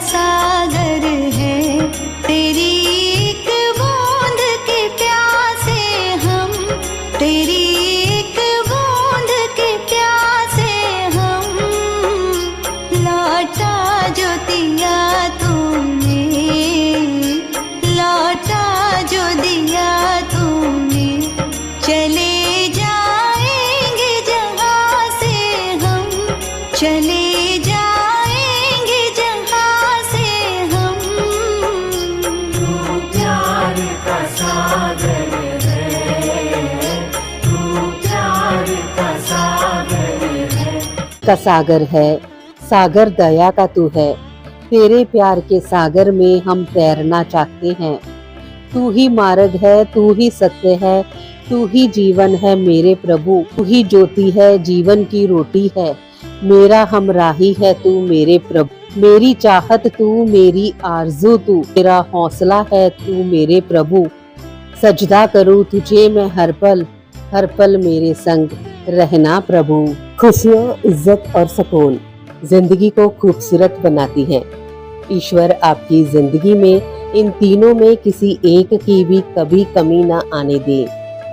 सागर है, तेरी एक बूंद के प्यासे हम, तेरी एक बूंद के प्यासे हम। लौटा जो दिया तूने, लौटा जो दिया तूने, चले जाएंगे जहाँ से हम, चले जाएंगे जहाँ से हम। तू प्यार का सागर है, तू प्यार का सागर है। का सागर है, सागर दया का तू है। तेरे प्यार के सागर में हम तैरना चाहते हैं। तू ही मार्ग है, तू ही सत्य है, तू ही जीवन है मेरे प्रभु। तू ही ज्योति है, जीवन की रोटी है, मेरा हमराही है तू मेरे प्रभु। मेरी चाहत तू, मेरी आरज़ू तू, मेरा हौसला है तू मेरे प्रभु। सजदा करूँ तुझे मैं हर पल मेरे संग रहना प्रभु। खुशियाँ, इज्जत और सुकून जिंदगी को खूबसूरत बनाती हैं। ईश्वर आपकी जिंदगी में इन तीनों में किसी एक की भी कभी कमी ना आने दे।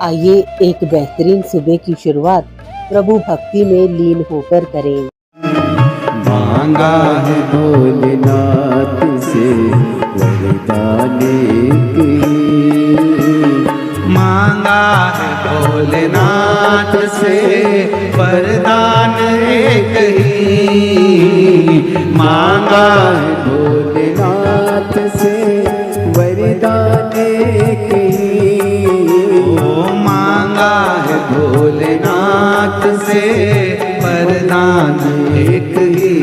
आइए एक बेहतरीन सुबह की शुरुआत प्रभु भक्ति में लीन होकर करें। मांगा है भोलेनाथ से वरदान एक ही, मांगा है भोलेनाथ से वरदान एक ही, मांगा है भोलेनाथ से वरदान एक ही। ओ मांगा है भोलेनाथ से वरदान एक ही।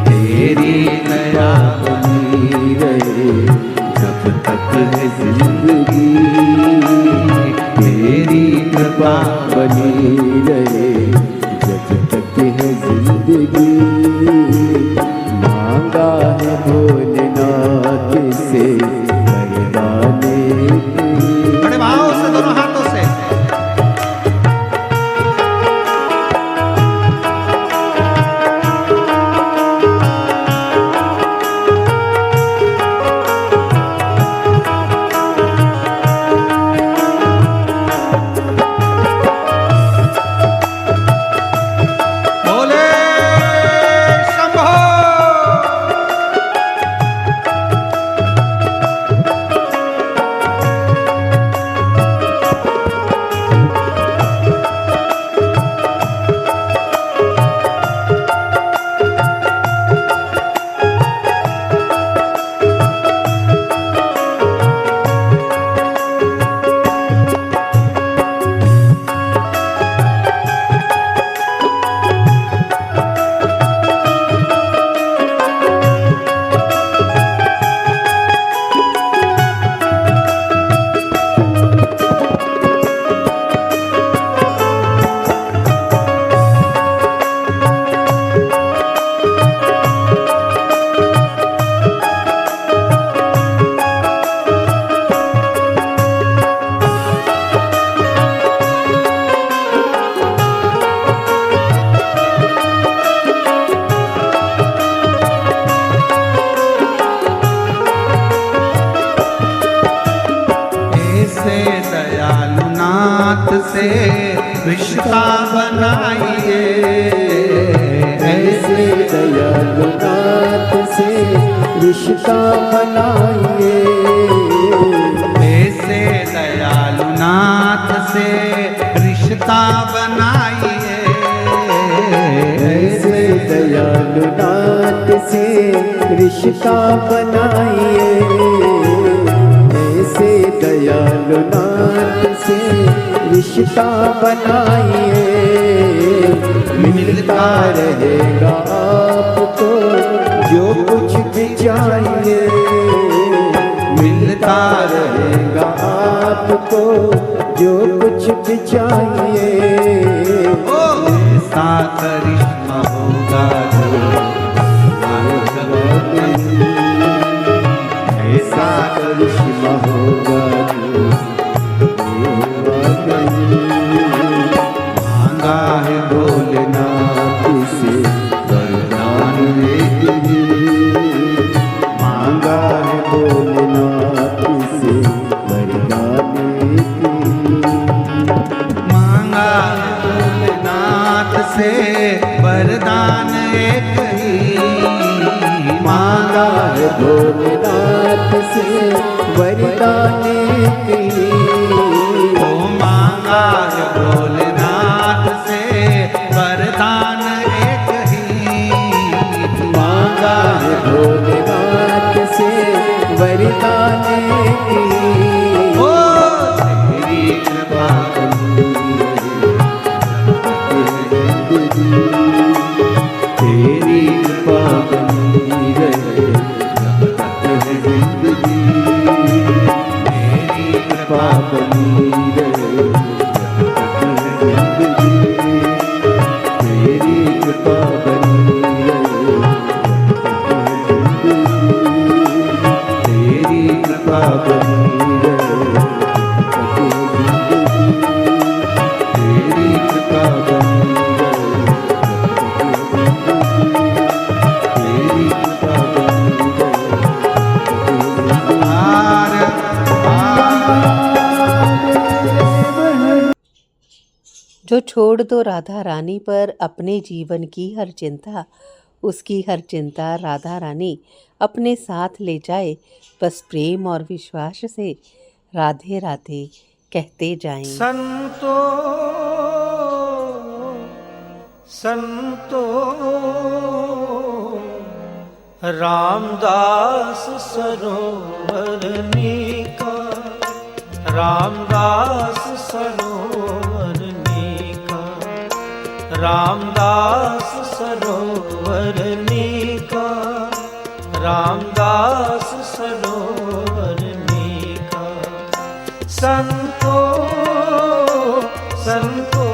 तेरी दया बनी रहे जब तक है जिंदगी, तेरी कृपा बनी रहे जब तक है जिंदगी। मांगा है भोलेनाथ से वरदान एक ही। बड़े भाव से दोनों हाथों से बोले शंभो। ऐसे दयालु नाथ से रिश्ता बनाइए, ऐसे दयालु नाथ से रिश्ता बनाइए। ऐसे दयालु नाथ से रिश्ता बनाइए। ऐसे दयालु नाथ से रिश्ता बनाइए। ऐसे दयालु नाथ से रिश्ता बनाइए। मिलता रहेगा आपको जो कुछ भी चाहिए, मिलता रहेगा आपको जो कुछ भी चाहिए। ऐसा करिश्मा होगा जो ऐसा करिश्मा होगा जो मांगा है भोलेनाथ से वरदान एक ही। कृपा बनी रहे जब तक है जिंदगी, तेरी कृपा बनी रहे जब तक है जिंदगी, तेरी कृपा बनी रहे जब तक है जिंदगी, तेरी कृपा बनी रहे जब तक है जिंदगी, तेरी कृपा बनी जो छोड़ दो राधा रानी पर अपने जीवन की हर चिंता, उसकी हर चिंता राधा रानी अपने साथ ले जाए, बस प्रेम और विश्वास से राधे राधे कहते जाएं। संतो संतो रामदास सरोवर नीका, रामदास सरोवर नीका, रामदास सरोवर नीका, रामदास सरोवर नीका। संतो संतो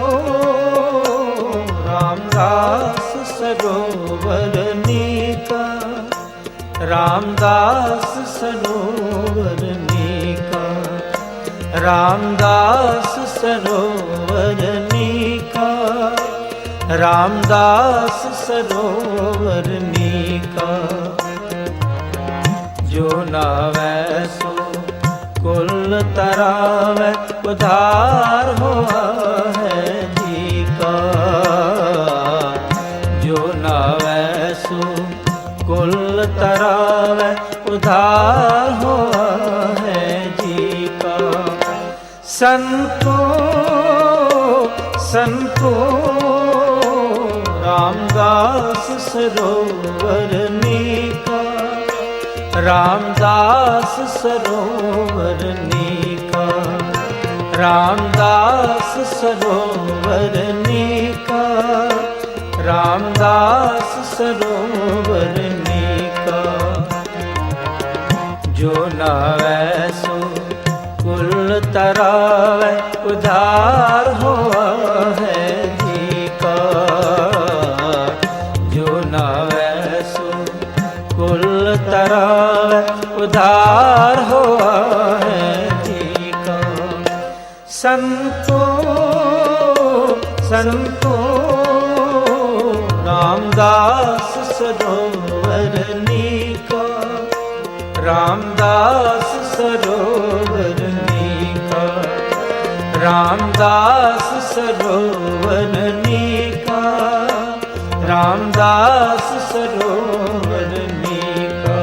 रामदास सरोवर नीका, रामदास सरोवर नीका, रामदास सरोवर नीका, रामदास सरोवर नीका। जो नावै सो कुल तरावै, उधार हुआ है जी का। जो नावै सो कुल तरावै, उधार हुआ है जी का। संतो संतो रामदास सरोवर नीका, रामदास सरोवर नीका, रामदास सरोवर नीका, रामदास सरोवर नीका। जो नावै सो कुल तरावै, उधार हुआ है जी का। जो नावै सो कुल तरावै, उधार हुआ है जी का। संतो संतो रामदास सरोवर नीका, रामदास सरोवर नीका, रामदास सरोवर नीका, रामदास सरोवर नीका।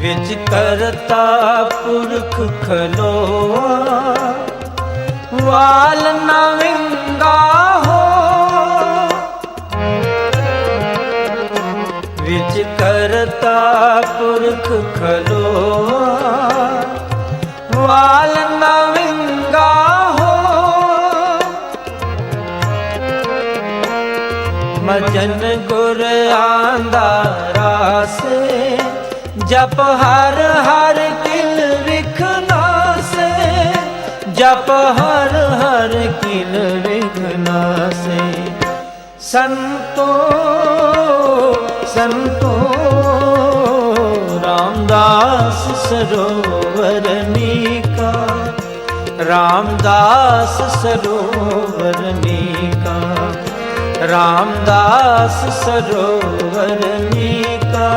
विज करता पुरख खलोआ, वाल न विंगा हो। विज करता पुरख खलोआ, वाल न विंगा हो। मजन गुर आंदा रासे, जप हर हर किल विखना से, जप हर हर किल विखना से। संतो संतो रामदास सरोवर नीका, रामदास सरोवर नीका, रामदास सरोवर नीका,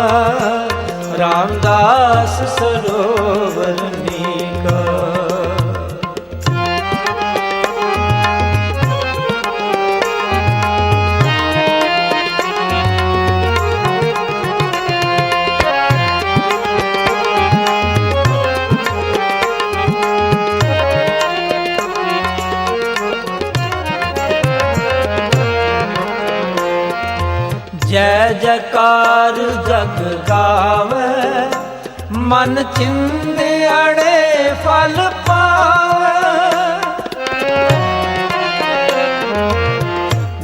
रामदास सरोवर नीका। जय जयकार जग गावे, मन चिंदे अड़े फल पावे।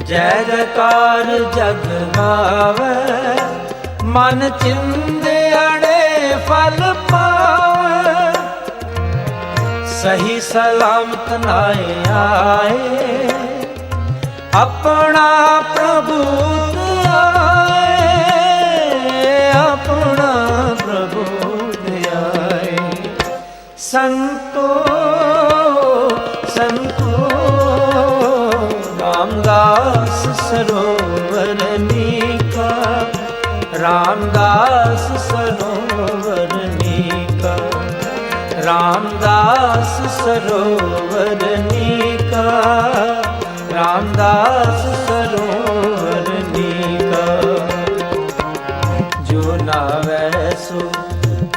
जय जयकार जग गावे, मन चिंदे अड़े फल पावे। सही सलामत नाए आए, अपना प्रभु आए, अपना प्रभु आए। संतो संतो रामदास सरोवर नीका, रामदास सरोवर नीका, रामदास सरोवर नीका, रामदास सरोवर नीका। जो नावे सो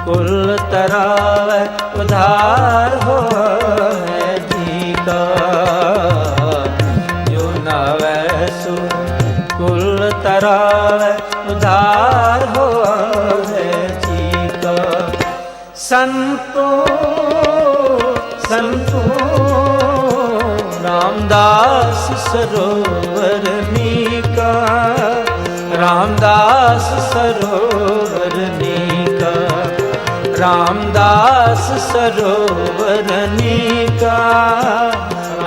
कुल तरावे, उधार हो है जी का। जो नावे सो कुल तरावे, उधार हो है जी का। संतो संतो रामदास सरोवर नीका, रामदास सरोवर नीका, रामदास सरोवर नीका,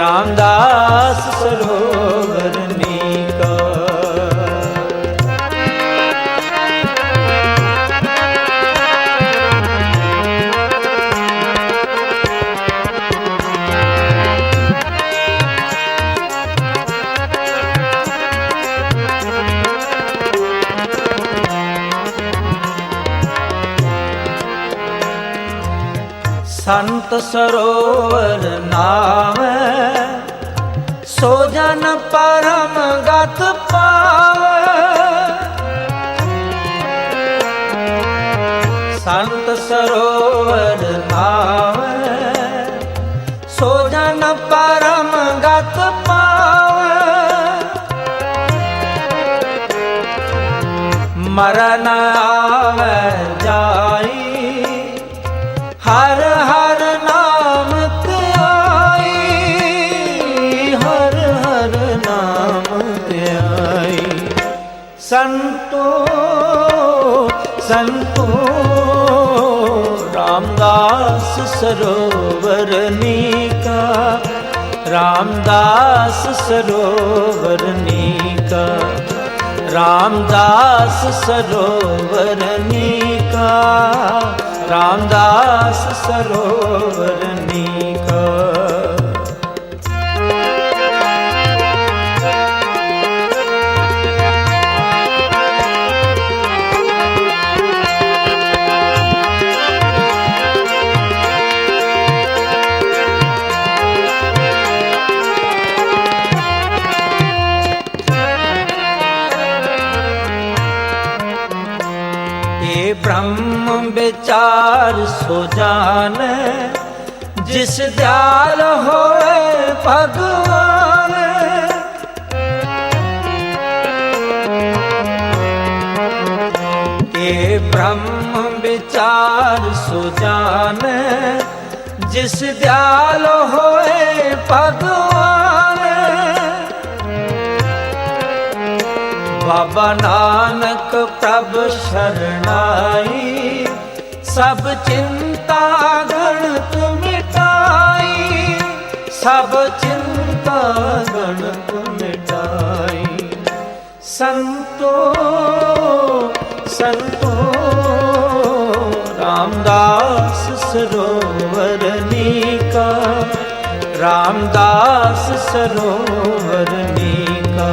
रामदास सरोवर नीका। संत सरोवर नावे, सो जन परम गत पावे। संत सरोवर नावे, सो जन परम गत पावे। मरन आवे जाई, हर हर नाम त्याई, हर हर नाम त्याई। संतो संतो रामदास सरोवर नीका, रामदास सरोवर नीका, रामदास सरोवर नीका, रामदास सरोवर नीका। ब्रह्म विचार सो जाने, जिस दयाल होए भगवान। ये ब्रह्म विचार सो जाने, जिस दयाल होए भगवान। बाबा नानक प्रभ शरणाई, सब चिंता गणत मिटाई, सब चिंता गणत मिटाई। संतो संतो रामदास सरोवर नीका, रामदास सरोवर नीका,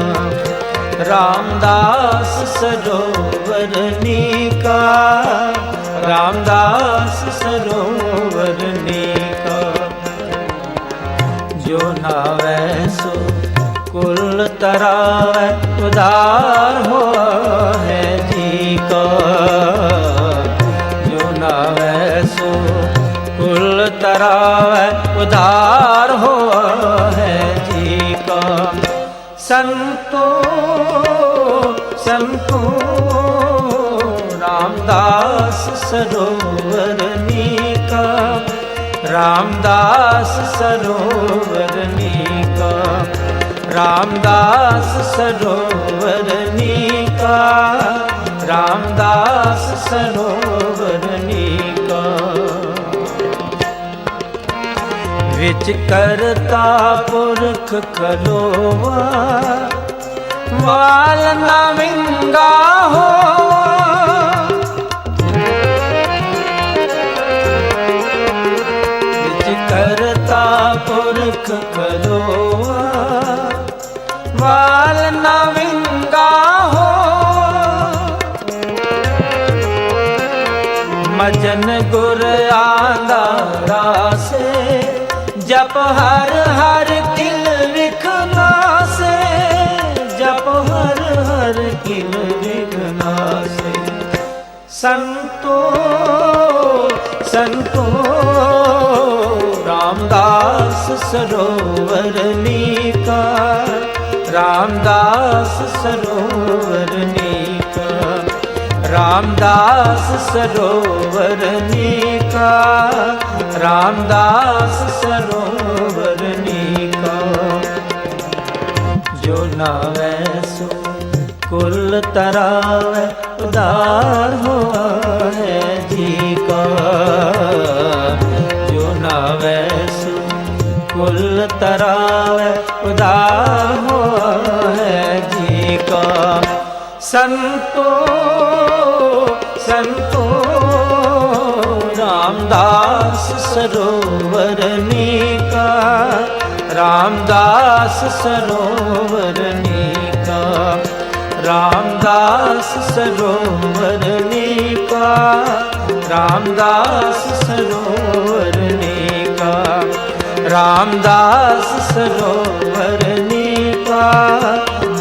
रामदास सरोवर नीका, रामदास सरोवर नीका। जो नावे सो कुल तरावे, उधार हो है जी का। जो नावे सो कुल तरावे, उधार हो है जी का। संतो संतो रामदास सरोवर नीका, रामदास सरोवर नीका, रामदास सरोवर नीका, रामदास सरोवर नीका। विच करता पुरख खलोवा, वाल न विंगा हो, विच करता पुरख खलोवा, वाल न विंगा हो। मजन गुर आंदा से, जप हर हर किल विखना से, जप हर हर किल विखना से। संतो संतो रामदास सरोवर नीका, रामदास सरोवर नीका, रामदास सरोवर नीका, रामदास सरोवर नीका। जो नावै सो कुल तरावै, उदार हुआ है जी का। जो नावै सो कुल तरावै, उदार हुआ है जी का। संतो संतो रामदास सरोवर नीका, रामदास सरोवर नीका, रामदास सरोवर नीका, रामदास सरोवर नीका, रामदास सरोवर नीका,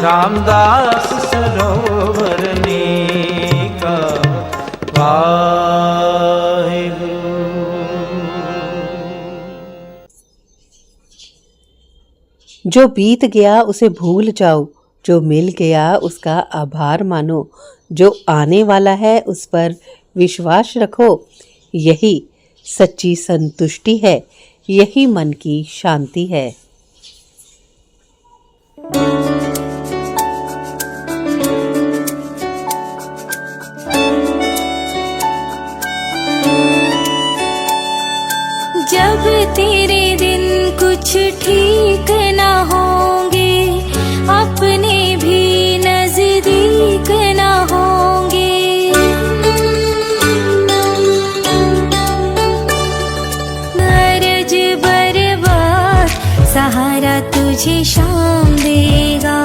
रामदास सरोवर नीका। वाहिगुरु। जो बीत गया उसे भूल जाओ, जो मिल गया उसका आभार मानो, जो आने वाला है उस पर विश्वास रखो। यही सच्ची संतुष्टि है, यही मन की शांति है। जब तेरे दिन कुछ ठीक न होंगे, अपने भी नजदीक न होंगे, गरज बर्बाद सहारा तुझे शाम देगा।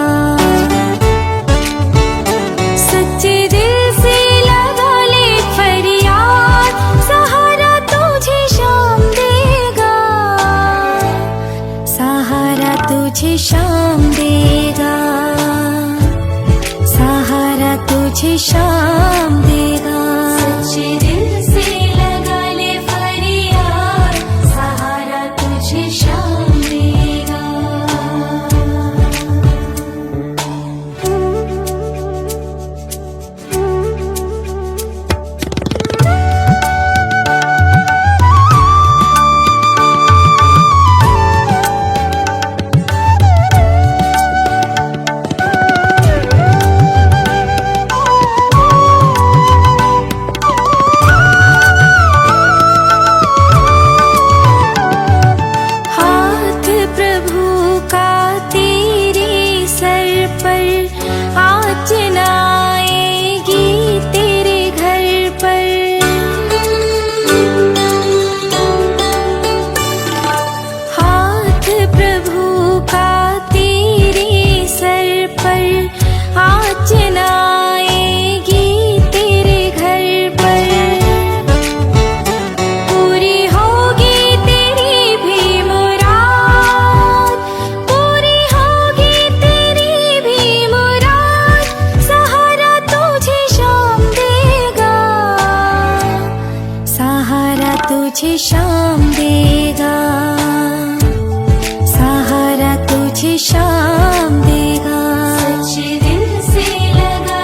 सच्चे दिल से लगा ले फरियाद, सहारा तुझे शाम देगा, सहारा तुझे शाम देगा, सहारा तुझे शाम देगा। सच्चे दिल से लगा ले फरियाद, सहारा तुझे शाम देगा। हाथ प्रभु का तेरे सर पर, आँच न आएगी तेरे घर पर। हाथ प्रभु का तेरे सर पर, आँच न आएगी तेरे घर पर। पूरी होगी तेरी भी मुराद, पूरी होगी तेरी भी मुराद, सहारा तुझे शाम देगा, सहारा तुझे शाम देगा, सहारा तुझे शाम देगा। सच्चे दिल से लगा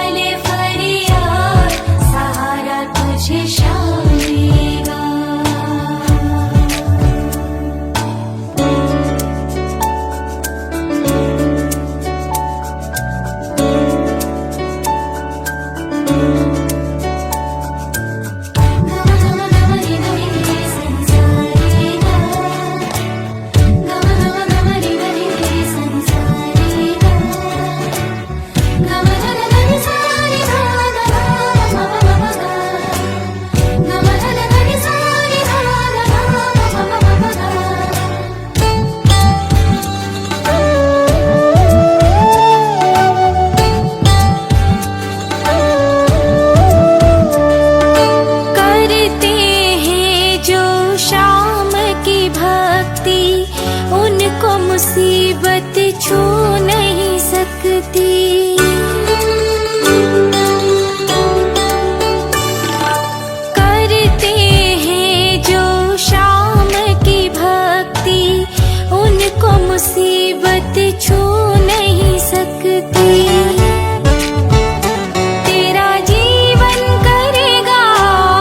छू नहीं सकती। करते हैं जो शाम की भक्ति, उनको मुसीबत छू नहीं सकती। तेरा जीवन करेगा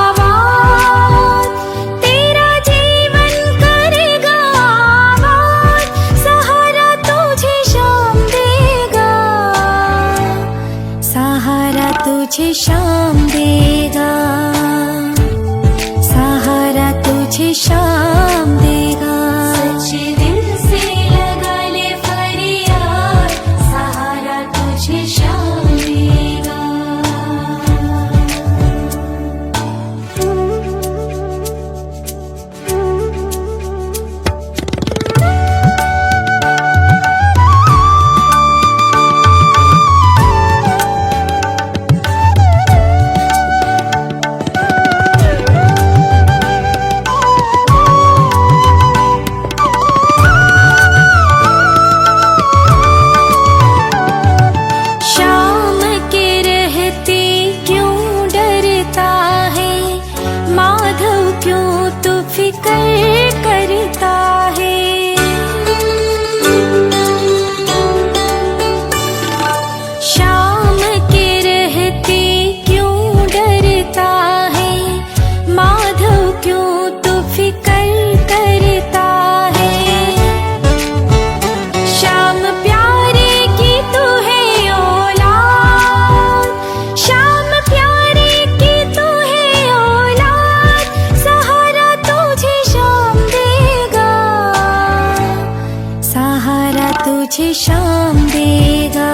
आबाद, तेरा जीवन करेगा आबाद, सहारा तुझे शाम देगा, सहारा तुझे शाम देगा, सहारा तुझे शाम देगा। सच्चे दिल से लगा ले फरियाद, सहारा तुझे शाम देगा। शाम के रहते क्यों डरता है माधव, क्यों तू फिक्र करता है। शाम के रहते क्यों डरता है माधव, क्यों तू फिक्र करता है। श्याम प्यारे की तू है औलाद, श्याम प्यारे की तू है औलाद, सहारा तुझे शाम देगा, सहारा तुझे शाम देगा,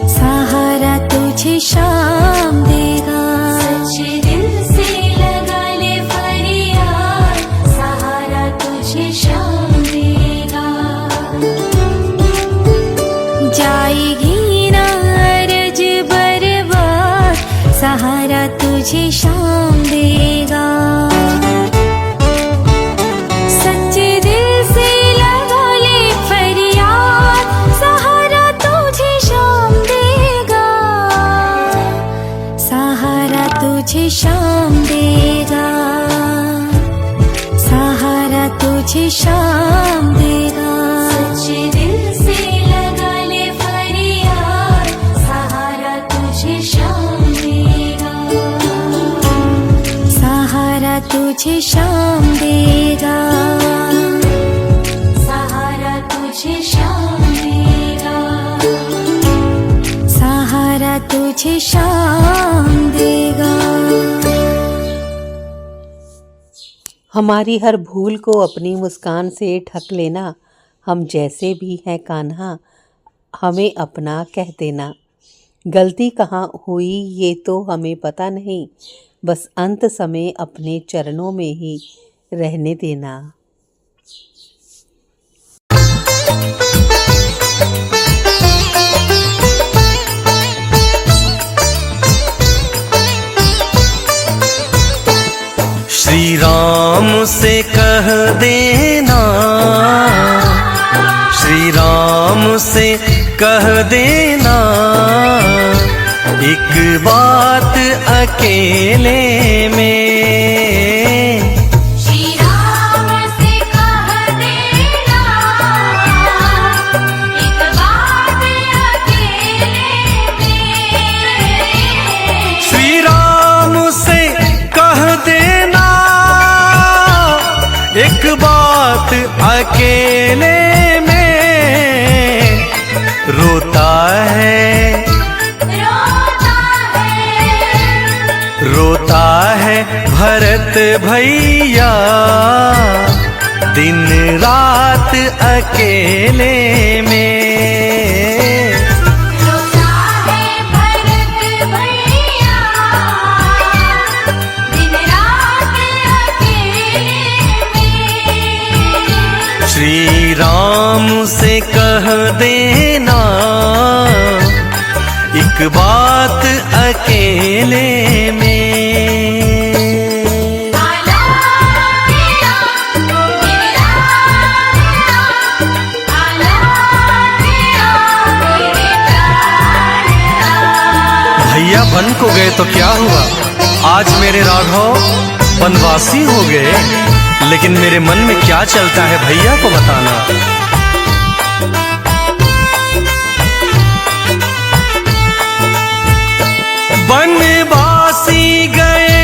सहारा तुझे शाम देगा। सच्चे दिल से लगा ले फरियाद, सहारा तुझे शाम देगा। जाएगी ना अरज बर्बाद, सहारा तुझे शाम देगा। सच्चे दिल से लगा ले फरियाद, सहारा तुझे शाम देगा, सहारा तुझे शाम देगा, सहारा तुझे शाम देगा। सच्चे दिल से लगा ले फरियाद, सहारा तुझे शाम देगा, सहारा तुझे शाम देगा, सहारा तुझे शाम देगा, सहारा तुझे शाम देगा। हमारी हर भूल को अपनी मुस्कान से ढक लेना, हम जैसे भी हैं कान्हा हमें अपना कह देना। गलती कहाँ हुई ये तो हमें पता नहीं, बस अंत समय अपने चरणों में ही रहने देना। श्री राम से कह देना, श्री राम से कह देना, एक बात अकेले में। श्री राम से कह देना, एक बात अकेले में। श्री राम से कह देना, एक बात अकेले में। रोता है, रोता है भरत भैया, दिन रात अकेले में। रोता है भरत भैया, दिन रात अकेले में। श्री राम से कह देना, एक बात अकेले में। आला बन को गए तो क्या हुआ, आज मेरे राघव वनवासी हो गए। लेकिन मेरे मन में क्या चलता है भैया को बताना। वनवासी गए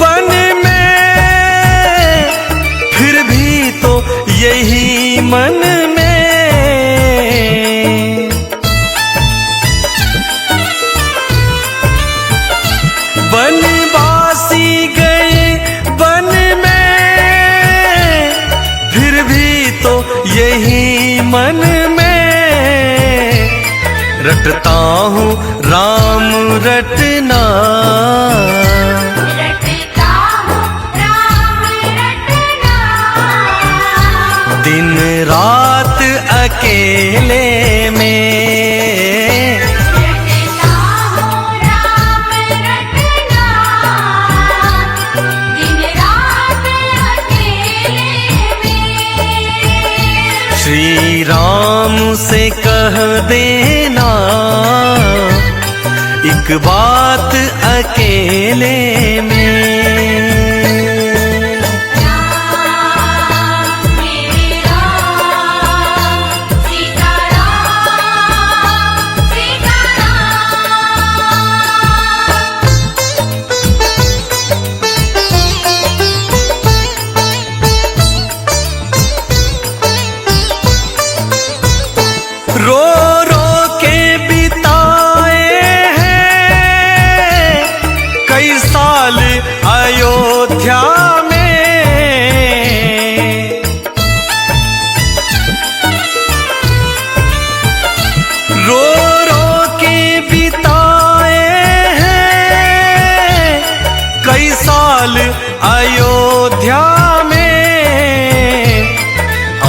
वन में, फिर भी तो यही मन में। वनवासी गए वन में, फिर भी तो यही मन में। रटता हूँ राम रटना, रटता हूँ राम रटना, दिन रात अकेले में। रटता हूँ राम रटना, दिन रात अकेले में। श्री राम से कह देना एक बात अकेले में। राम मेरे राम, सीता राम, सीता रो रो के बिताए हैं कई साल अयोध्या में। रो रो के बिताए हैं कई साल अयोध्या में।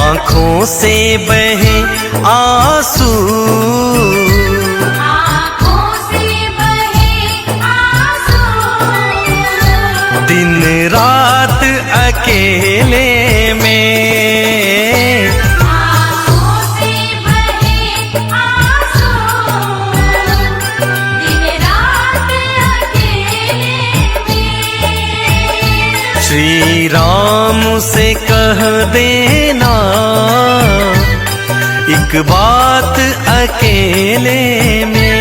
आँखों से बहे आंसू, आँखों से बहे आंसू, दिन रात अकेले में। आँखों से बहे आंसू, दिन रात अकेले में। श्री राम से कह देना एक बात अकेले में।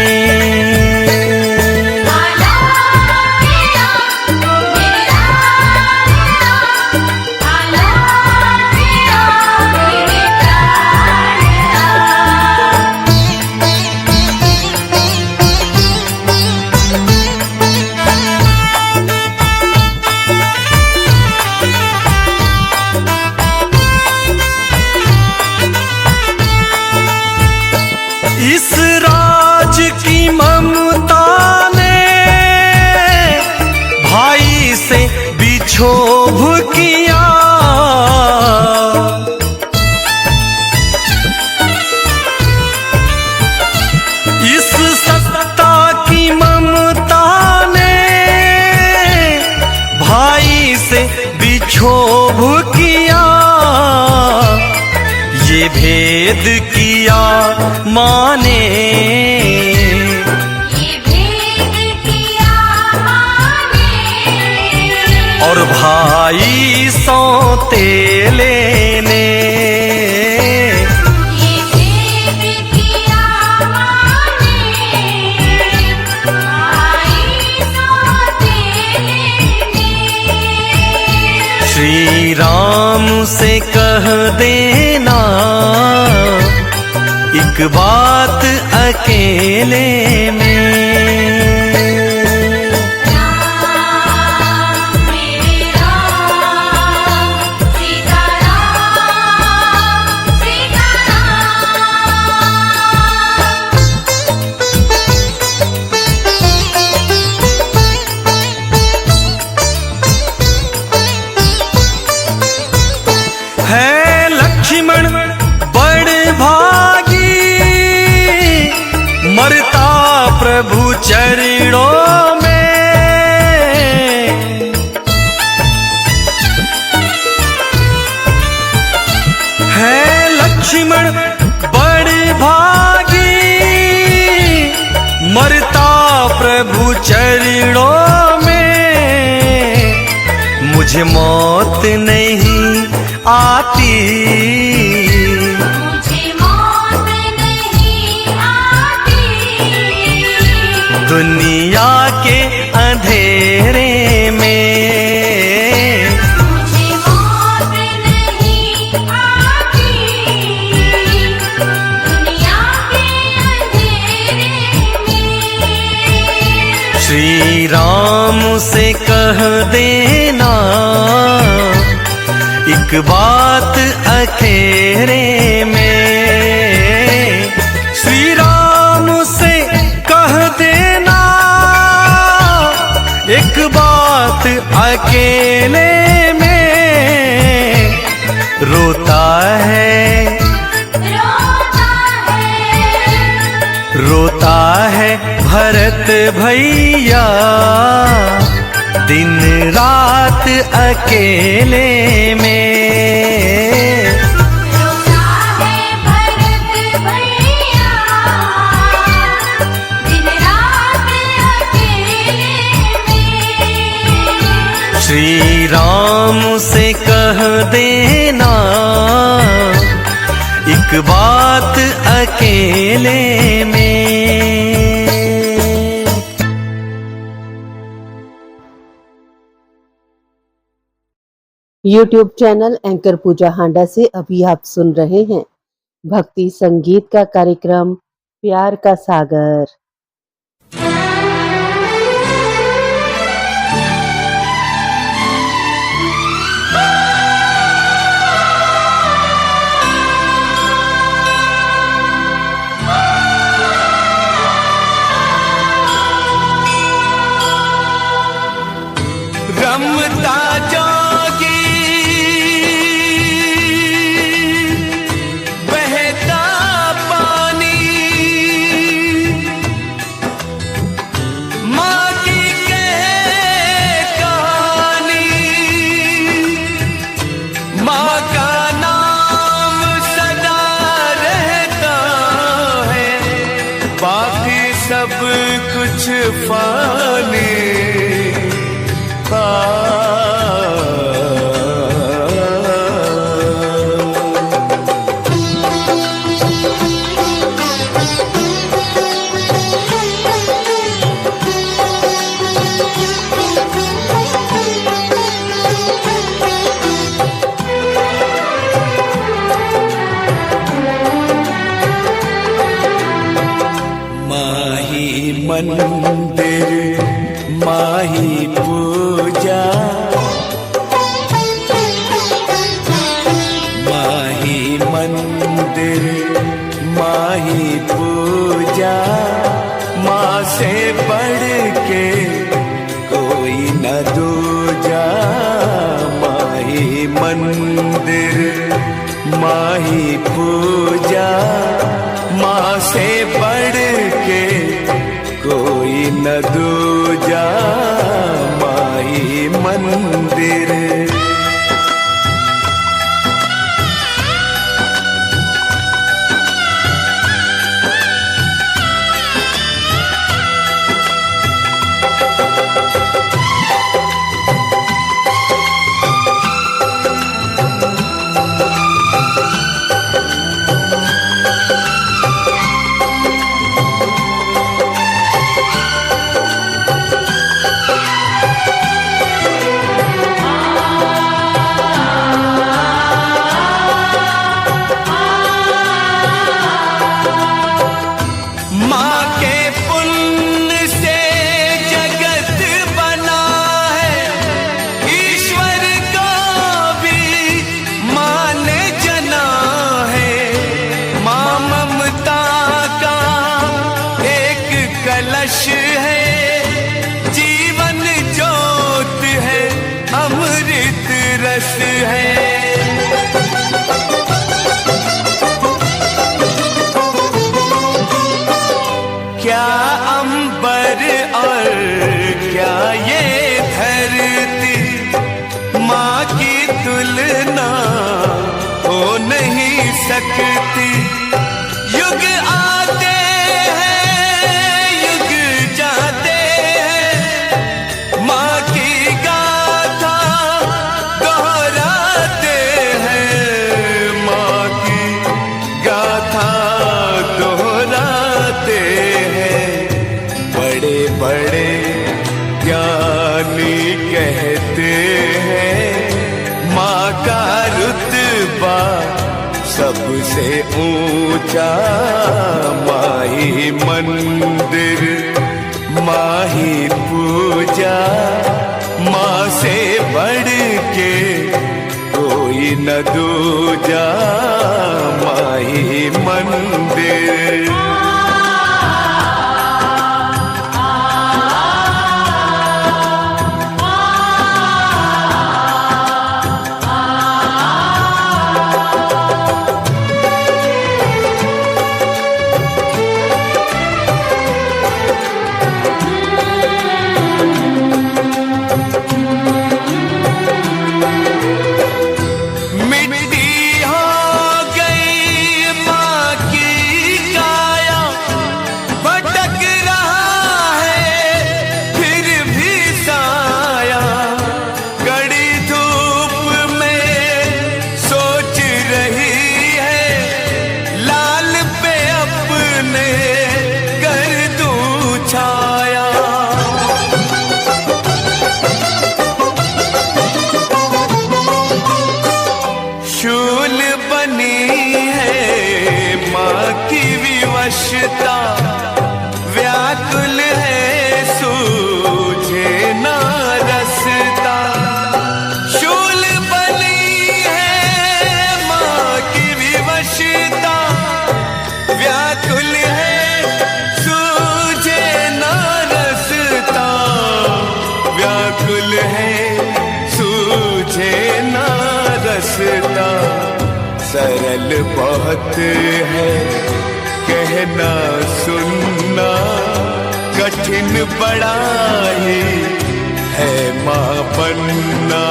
आला तेरा मेरा तेरा, आला तेरा मेरे प्यारा। इस राज की ममता ने भाई से बिछोभ किया। इस सत्ता की ममता ने भाई से बिछोभ किया। ये भेद किया माने, ये भेद किया माने, और भाई सौतेले ने। ये भेद किया माने, भाई सौतेले ने। श्री राम से कह देना एक बात अकेले में। राम मेरे राम, सीता राम, सीता है लक्ष्मण बड़ भागी, मरता प्रभु चरणों में। है लक्ष्मण बड़ भागी, मरता प्रभु चरणों मुझसे कह देना एक बात अकेले में। श्री राम से कह देना एक बात अकेले में। रोता है रोता है भरत भैया दिन रात अकेले में। रोता है भरत भैया दिन रात अकेले में। श्री राम से कह देना एक बात अकेले में। YouTube चैनल एंकर पूजा हांडा से अभी आप सुन रहे हैं भक्ति संगीत का कार्यक्रम प्यार का सागर। रमता जोगी बहता पानी माँ की कहानी। माँ का नाम सदा रहता है बाकी सब कुछ फानी। माही मंदिर माही पूजा माही मंदिर माही पूजा। माँ से बढ़ के कोई न दूजा। माही मंदिर माही पूजा माँ से बढ़ के कोई न दूजा। माही मंदिर कलश है जीवन ज्योत है अमृत रस है। क्या अंबर और क्या ये धरती माँ की तुलना हो नहीं सकती। युग आते हैं युग जाते हैं माँ की गाथा दोहराते हैं। माँ की गाथा दोहराते हैं। बड़े बड़े ज्ञानी कहते हैं माँ का रुतबा सबसे ऊंचा। माही मंदिर माही पूजा से बढ़ के कोई न दूजा माही मंदिर। शूल बनी है माँ की विवशता, व्याकुल है सूझे ना रसता। शूल बनी है माँ की विवशता, व्याकुल है सूझे ना रसता। व्याकुल है सूझे ना रसता। सरल बहुत है कहना सुनना, कठिन बड़ा ही है माँ बनना।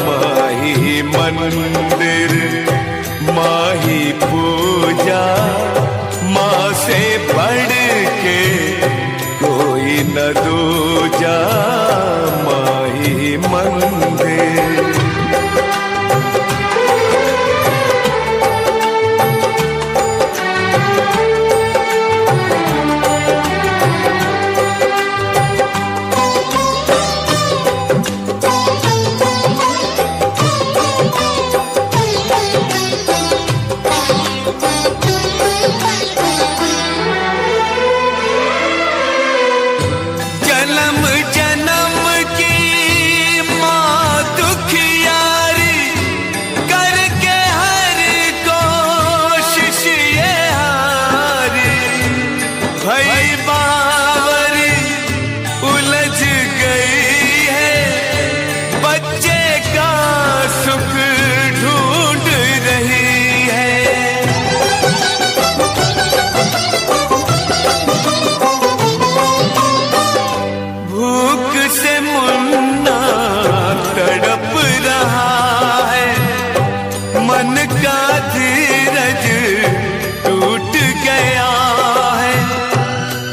माही मंदिर माही पूजा, माँ से बढ़ के कोई न दूजा माही मंदिर। जन्म जन्म की माँ दुखियारी, करके हर कोशिश ये हारी। भई बावरी उलझ गई है, बच्चे का सुख ढूंढ रही है। भूख से मुन्ना तड़प रहा है, मन का धीरज टूट गया है।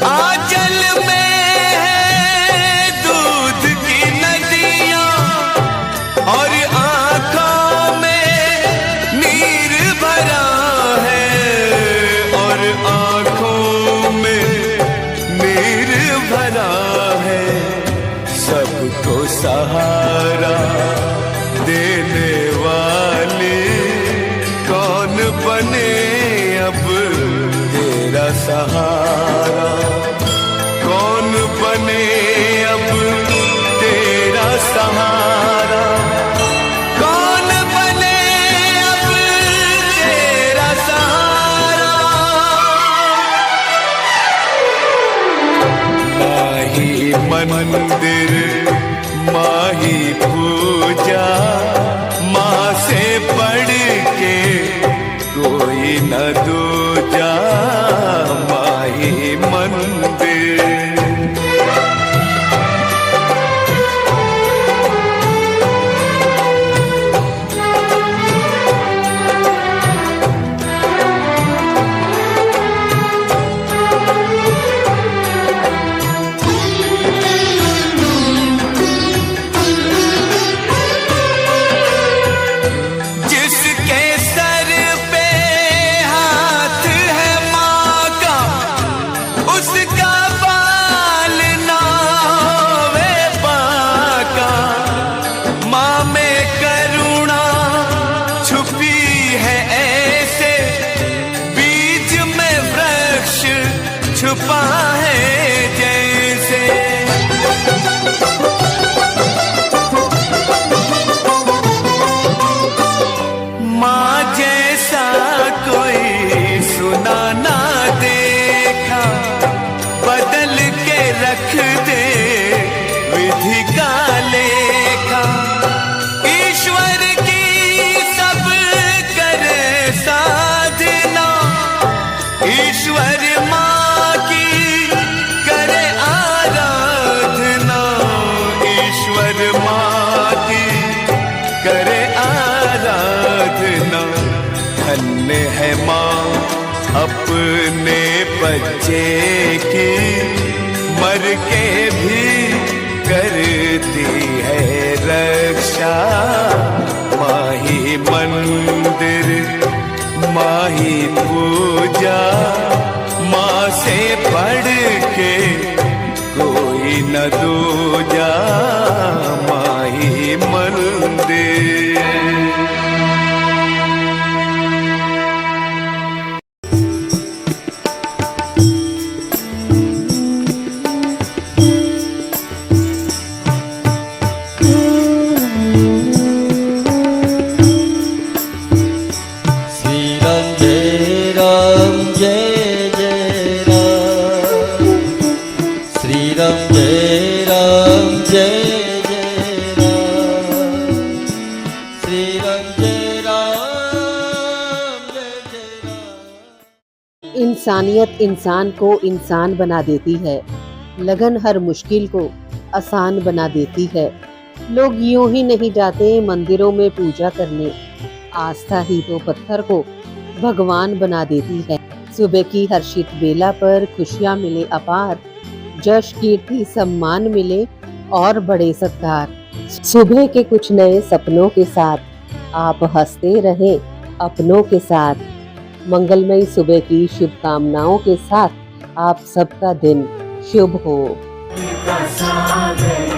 आंचल में है दूध की नदियाँ, और आँखों में नीर भरा है। और आँखों में नीर भरा है। सबको सहारा देने वाले कौन बने अब तेरा सहारा। कौन बने अब तेरा सहारा। कौन बने अब तेरा सहारा। माही मंदिर माही पूजा, माँ से बढ़ के कोई न दूजा माही मंदिर। जिसके सर पे हाथ है माँ का, है माँ अपने बच्चे की, मर के भी करती है रक्षा। माही मंदिर माही पूजा, माँ से बढ़ के कोई न दूजा। माही मंदिर श्री राम जय राम जय जय राम, श्री राम जय राम जय जय राम, श्री राम जय राम जय जय राम। इंसानियत इंसान को इंसान बना देती है, लगन हर मुश्किल को आसान बना देती है। लोग यूं ही नहीं जाते मंदिरों में पूजा करने, आस्था ही तो पत्थर को भगवान बना देती है। सुबह की हर्षित बेला पर खुशियां मिले अपार, जश कीर्ति सम्मान मिले और बड़े सत्कार। सुबह के कुछ नए सपनों के साथ आप हंसते रहें अपनों के साथ। मंगलमयी सुबह की शुभकामनाओं के साथ आप सबका दिन शुभ हो। सागर